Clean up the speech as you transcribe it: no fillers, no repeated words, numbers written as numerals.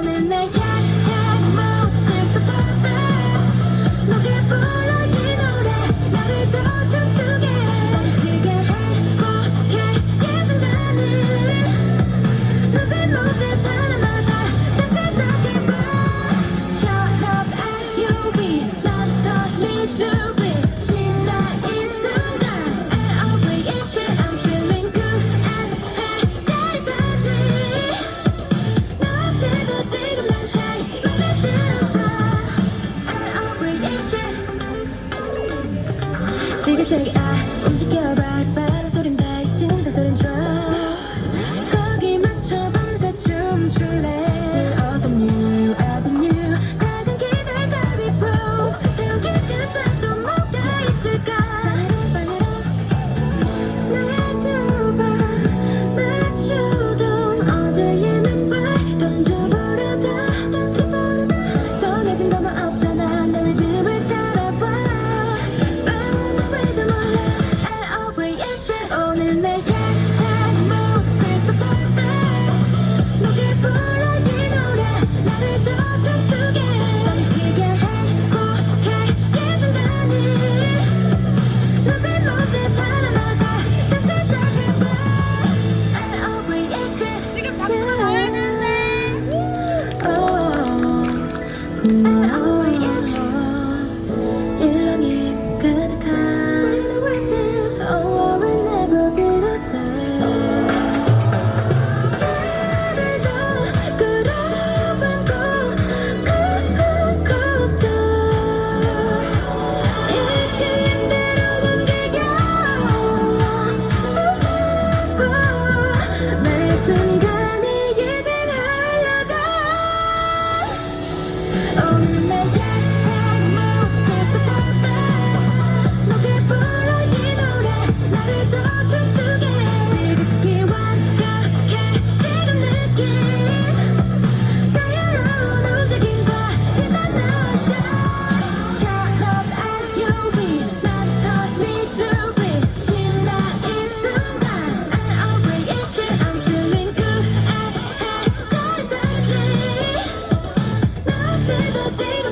오늘 내 hashtag mood is so perfect. 너를 불러 이 노래 나를 더 춤추게 넘치게 행복해 계속 나는 눈빛 모습 하나마다 딴딴하게 봐. Shut up SUV 난 더 need to be 신나 이 순간 And every instant I'm feeling good as heck 짜릿하지 너 없이도 지금 난 shy 맘에 들어 And every instant 슬기슬기 움직여 발바람 소린 대신 더 소린 줘 거기 맞춰 밤새 춤출래 The awesome new avenue 작은 기대감이 pro 새로운 깨끗한 또 뭐가 있을까 나의 두 발 맞추던 어제의 맹발 던져버려다 전해진 것만 없잖아 내 리듬을 따라봐 밤은 왜도 몰라 And every instant 오늘 내 hashtag mood is so perfect. 너를 불러 이 노래 나를 더 춤추게 넘치게 행복해 계속 나는 눈빛 모습 하나마다 딴딴하게 봐 And every instant 지금 박수가 나와야 되는데. And every instant 일랑이 가득한 Oh, I will never be the same 나를 더 끌어안고 걷고서 이끌린 대로 움직여 매 순간이 이젠 흘러가 오늘 내 hashtag mood is so perfect. 너를 불러 이 노래 나를 더 춤추게 지극히 완벽해 지금 느낌 자유로운 움직임과 빛난 너의 shine Shut up SUV 난 더 need to be 신나 이 순간 And every instant I'm feeling good as heck 짜릿하지 너 없이도 지금